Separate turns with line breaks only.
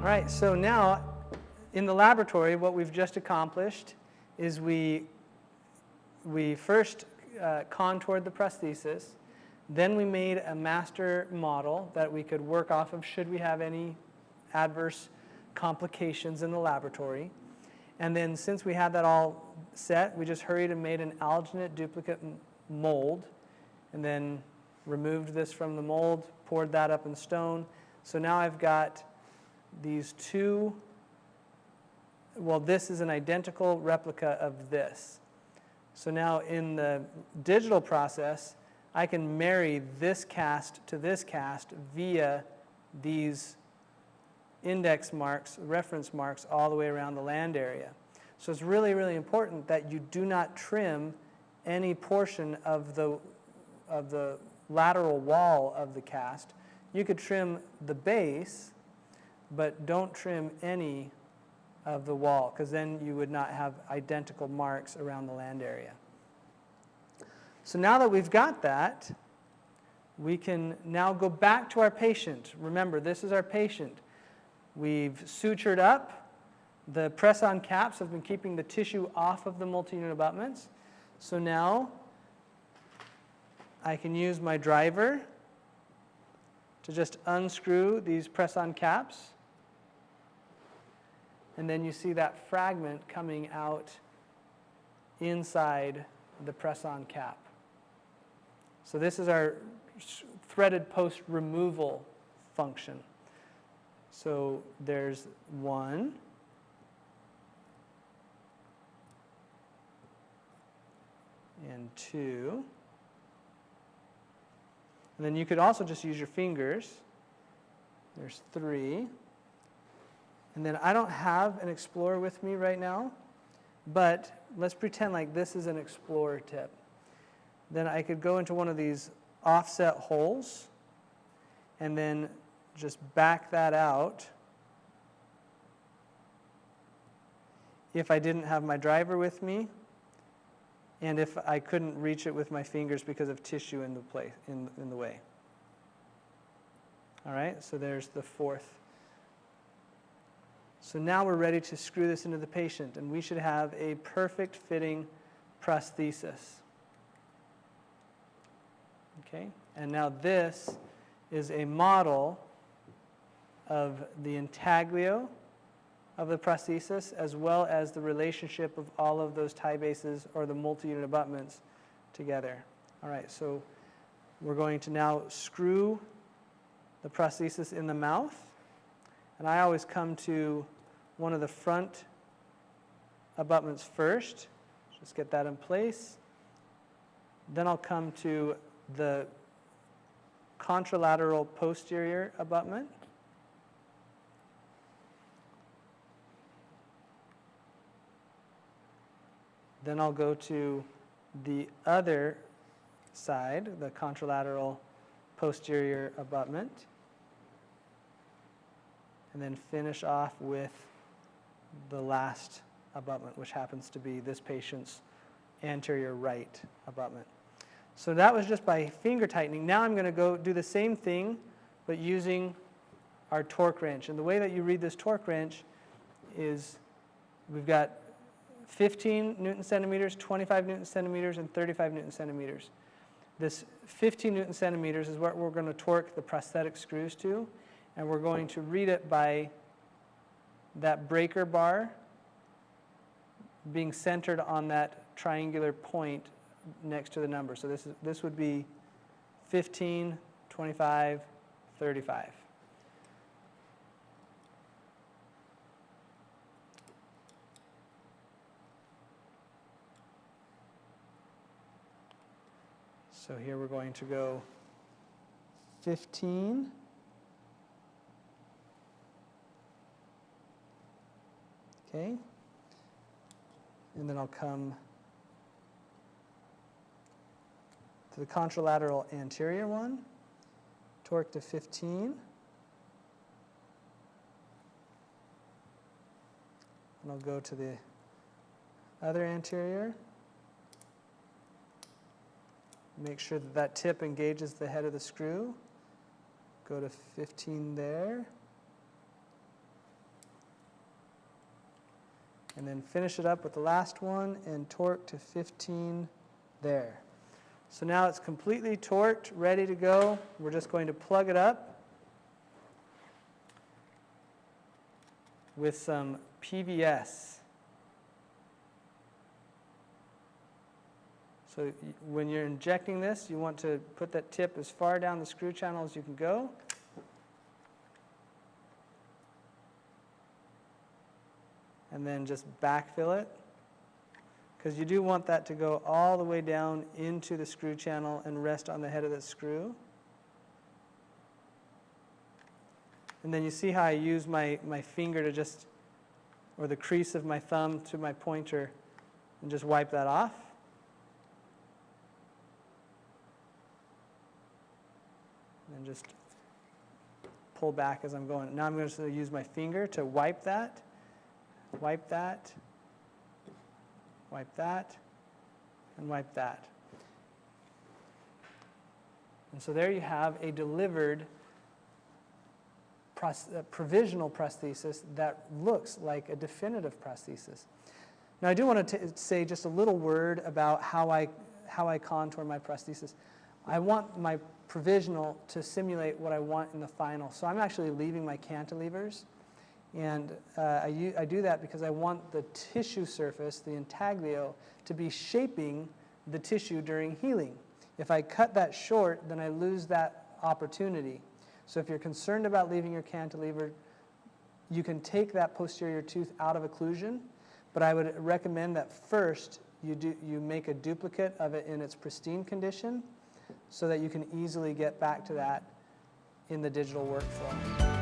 All right, so now in the laboratory, what we've just accomplished is we first contoured the prosthesis, then we made a master model that we could work off of should we have any adverse complications in the laboratory. And then since we had that all set, we just hurried and made an alginate duplicate mold, and then removed this from the mold, poured that up in stone. So now I've got these two, well, this is an identical replica of this. So now in the digital process, I can marry this cast to this cast via these index marks, reference marks, all the way around the land area. So it's really, really important that you do not trim any portion of the lateral wall of the cast. You could trim the base, but don't trim any of the wall, because then you would not have identical marks around the land area. So now that we've got that, we can now go back to our patient. Remember, this is our patient. We've sutured up. The press-on caps have been keeping the tissue off of the multi-unit abutments. So now I can use my driver to just unscrew these press-on caps. And then you see that fragment coming out inside the press-on cap. So this is our threaded post removal function. So there's one. And two. And then you could also just use your fingers. There's three. And then I don't have an Explorer with me right now, but let's pretend like this is an Explorer tip. Then I could go into one of these offset holes and then just back that out if I didn't have my driver with me and if I couldn't reach it with my fingers because of tissue in the way. All right, so there's the fourth. So now we're ready to screw this into the patient, and we should have a perfect fitting prosthesis. Okay, and now this is a model of the intaglio of the prosthesis as well as the relationship of all of those tie bases or the multi-unit abutments together. All right, so we're going to now screw the prosthesis in the mouth. And I always come to one of the front abutments first. Just get that in place. Then I'll come to the contralateral posterior abutment. Then I'll go to the other side, the contralateral posterior abutment. And then finish off with the last abutment, which happens to be this patient's anterior right abutment. So that was just by finger tightening. Now I'm going to go do the same thing, but using our torque wrench. And the way that you read this torque wrench is we've got 15 Newton centimeters, 25 Newton centimeters, and 35 Newton centimeters. This 15 Newton centimeters is what we're going to torque the prosthetic screws to. And we're going to read it by that breaker bar being centered on that triangular point next to the number. So this would be 15, 25, 35. So here we're going to go 15. Okay, and then I'll come to the contralateral anterior one, torque to 15, and I'll go to the other anterior, make sure that that tip engages the head of the screw, go to 15 there, And then finish it up with the last one and torque to 15 there. So now it's completely torqued, ready to go. We're just going to plug it up with some PVS. So when you're injecting this, you want to put that tip as far down the screw channel as you can go. And then just backfill it, because you do want that to go all the way down into the screw channel and rest on the head of the screw. And then you see how I use my finger to just, or the crease of my thumb to my pointer, and just wipe that off. And just pull back as I'm going. Now I'm going to use my finger to wipe that. Wipe that, wipe that, and wipe that. And so there you have a delivered provisional prosthesis that looks like a definitive prosthesis. Now I do want to say just a little word about how I contour my prosthesis. I want my provisional to simulate what I want in the final. So I'm actually leaving my cantilevers. And I do that because I want the tissue surface, the intaglio, to be shaping the tissue during healing. If I cut that short, then I lose that opportunity. So if you're concerned about leaving your cantilever, you can take that posterior tooth out of occlusion, but I would recommend that first you make a duplicate of it in its pristine condition so that you can easily get back to that in the digital workflow.